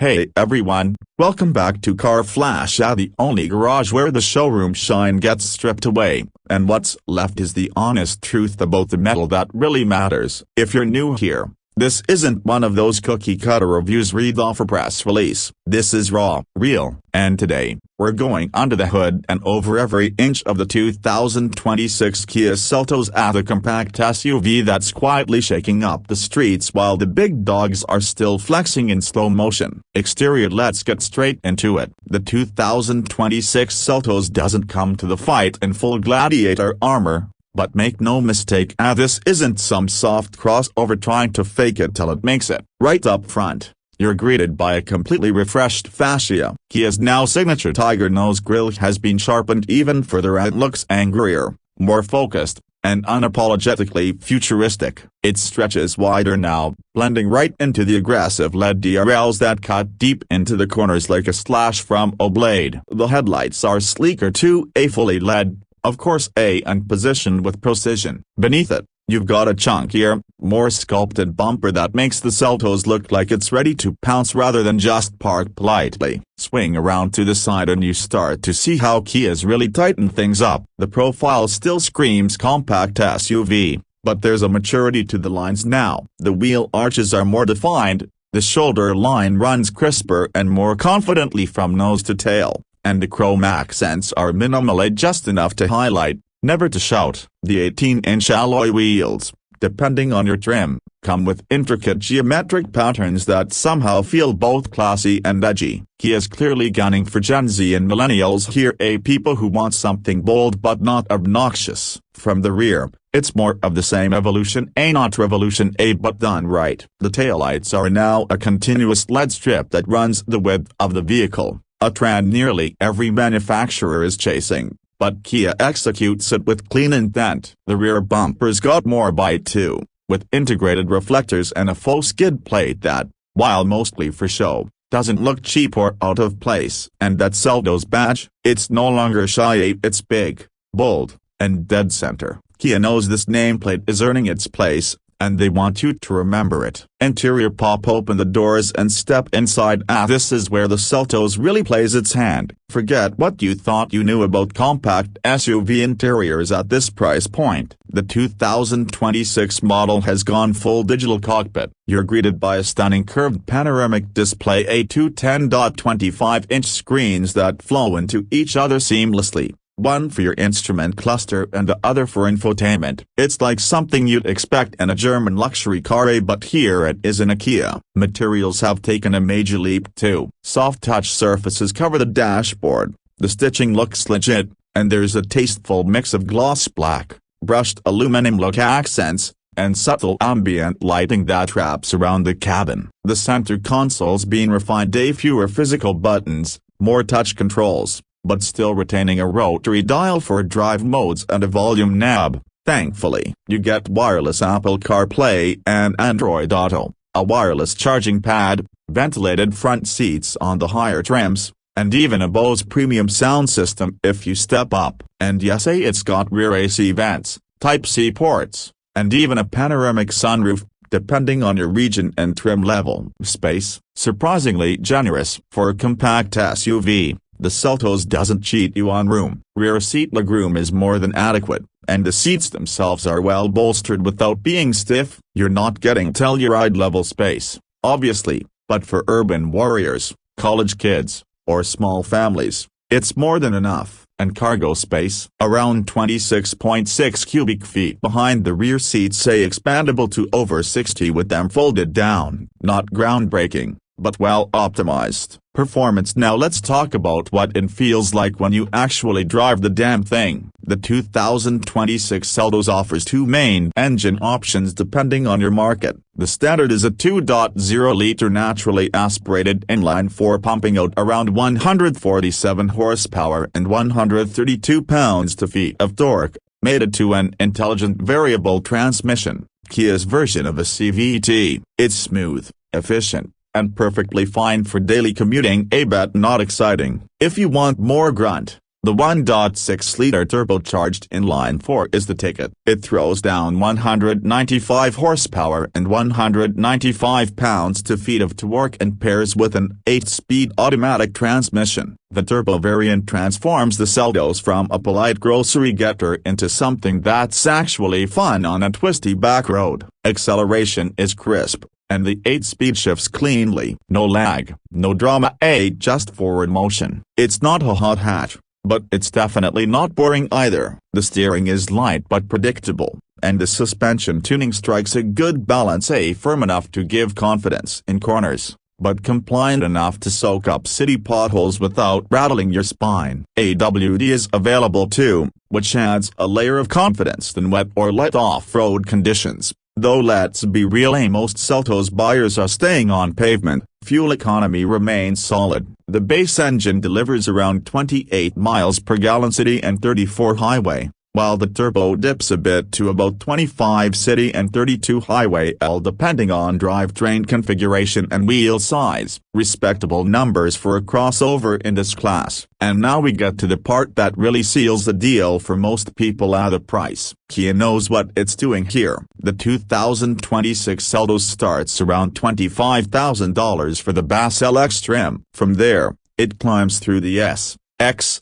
Hey everyone, welcome back to Car Flash, the only garage where the showroom shine gets stripped away, and what's left is the honest truth about the metal that really matters. If you're new here, this isn't one of those cookie-cutter reviews read off a press release. This is raw, real, and today, we're going under the hood and over every inch of the 2026 Kia Seltos, the compact SUV that's quietly shaking up the streets while the big dogs are still flexing in slow motion. Exterior: let's get straight into it. The 2026 Seltos doesn't come to the fight in full gladiator armor. But make no mistake, this isn't some soft crossover trying to fake it till it makes it. Right up front, you're greeted by a completely refreshed fascia. Kia's now signature tiger nose grille has been sharpened even further and looks angrier, more focused, and unapologetically futuristic. It stretches wider now, blending right into the aggressive LED DRLs that cut deep into the corners like a slash from a blade. The headlights are sleeker too, a fully LED, of course, and positioned with precision. Beneath it, you've got a chunkier, more sculpted bumper that makes the Seltos look like it's ready to pounce rather than just park politely. Swing around to the side and you start to see how Kia's really tightened things up. The profile still screams compact SUV, but there's a maturity to the lines now. The wheel arches are more defined, the shoulder line runs crisper and more confidently from nose to tail, and the chrome accents are minimal, just enough to highlight, never to shout. The 18-inch alloy wheels, depending on your trim, come with intricate geometric patterns that somehow feel both classy and edgy. Kia's clearly gunning for Gen Z and millennials here, people who want something bold but not obnoxious. From the rear, it's more of the same evolution, not revolution, but done right. The taillights are now a continuous LED strip that runs the width of the vehicle, a trend nearly every manufacturer is chasing, but Kia executes it with clean intent. The rear bumper's got more bite too, with integrated reflectors and a full skid plate that, while mostly for show, doesn't look cheap or out of place. And that Seltos badge, it's no longer shy, it's big, bold, and dead center. Kia knows this nameplate is earning its place, and they want you to remember it. Interior: pop open the doors and step inside. This is where the Seltos really plays its hand. Forget what you thought you knew about compact SUV interiors at this price point. The 2026 model has gone full digital cockpit. You're greeted by a stunning curved panoramic display, two 10.25-inch screens that flow into each other seamlessly. One for your instrument cluster and the other for infotainment. It's like something you'd expect in a German luxury car, but here it is in a Kia. Materials have taken a major leap too. Soft touch surfaces cover the dashboard, the stitching looks legit, and there's a tasteful mix of gloss black, brushed aluminum look accents, and subtle ambient lighting that wraps around the cabin. The center console's been refined, fewer physical buttons, more touch controls, but still retaining a rotary dial for drive modes and a volume knob. Thankfully, you get wireless Apple CarPlay and Android Auto, a wireless charging pad, ventilated front seats on the higher trims, and even a Bose premium sound system if you step up. And yes, it's got rear AC vents, Type-C ports, and even a panoramic sunroof, depending on your region and trim level. Space, surprisingly generous for a compact SUV. The Seltos doesn't cheat you on room. Rear seat legroom is more than adequate, and the seats themselves are well bolstered without being stiff. You're not getting Telluride level space, obviously, but for urban warriors, college kids, or small families, it's more than enough. And cargo space, around 26.6 cubic feet behind the rear seats, expandable to over 60 with them folded down. Not groundbreaking, but well optimized. Performance: now let's talk about what it feels like when you actually drive the damn thing. The 2026 Seltos offers two main engine options depending on your market. The standard is a 2.0-liter naturally aspirated inline-4 pumping out around 147 horsepower and 132 pounds-feet of torque, mated to an intelligent variable transmission, Kia's version of a CVT. It's smooth, efficient, and perfectly fine for daily commuting, but not exciting. If you want more grunt, The 1.6-liter turbocharged inline-4 is the ticket. It throws down 195 horsepower and 195 pounds-feet of torque and pairs with an 8-speed automatic transmission. The turbo variant transforms the Seltos from a polite grocery getter into something that's actually fun on a twisty back road. Acceleration is crisp, and the 8-speed shifts cleanly. No lag, no drama, just forward motion. It's not a hot hatch, but it's definitely not boring either. The steering is light but predictable, and the suspension tuning strikes a good balance, firm enough to give confidence in corners, but compliant enough to soak up city potholes without rattling your spine. AWD is available too, which adds a layer of confidence in wet or light off-road conditions. Though let's be real, most Seltos buyers are staying on pavement. Fuel economy remains solid. The base engine delivers around 28 miles per gallon city and 34 highway, while the turbo dips a bit to about 25 city and 32 highway, depending on drivetrain configuration and wheel size. Respectable numbers for a crossover in this class. And now we get to the part that really seals the deal for most people: the price. Kia knows what it's doing here. The 2026 Seltos starts around $25,000 for the Bass LX trim. From there, it climbs through the S, X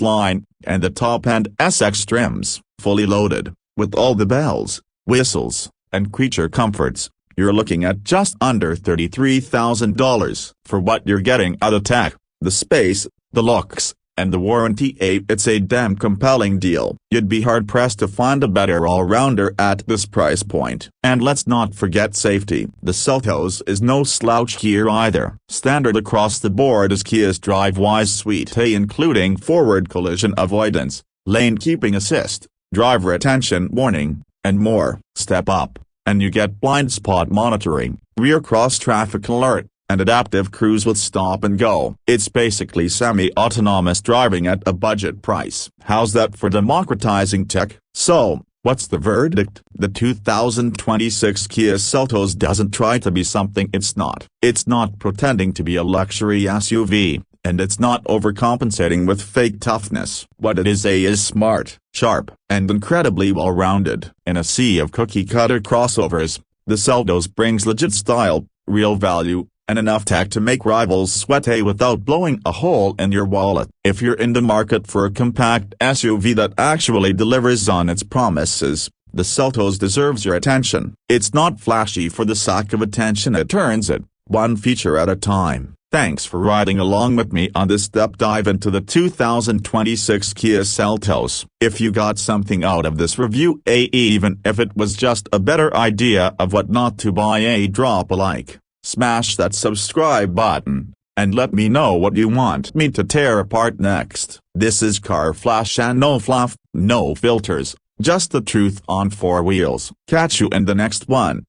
line, and the top-end SX trims, fully loaded, with all the bells, whistles, and creature comforts. You're looking at just under $33,000 for what you're getting: the tech, the space, the looks, and the warranty. It's a damn compelling deal. You'd be hard-pressed to find a better all-rounder at this price point. And let's not forget safety. The Seltos is no slouch here either. Standard across the board is Kia's DriveWise suite, including forward collision avoidance, lane keeping assist, driver attention warning, and more. Step up, and you get blind spot monitoring, rear cross traffic alert, and adaptive cruise with stop and go. It's basically semi-autonomous driving at a budget price. How's that for democratizing tech? So, what's the verdict? The 2026 Kia Seltos doesn't try to be something it's not. It's not pretending to be a luxury SUV, and it's not overcompensating with fake toughness. What it is smart, sharp, and incredibly well-rounded. In a sea of cookie-cutter crossovers, the Seltos brings legit style, real value, and enough tech to make rivals sweat without blowing a hole in your wallet. If you're in the market for a compact SUV that actually delivers on its promises, the Seltos deserves your attention. It's not flashy for the sake of attention, it turns it, one feature at a time. Thanks for riding along with me on this step dive into the 2026 Kia Seltos. If you got something out of this review, even if it was just a better idea of what not to buy, drop a like. Smash that subscribe button, and let me know what you want me to tear apart next. This is Car Flash, and no fluff, no filters, just the truth on four wheels. Catch you in the next one.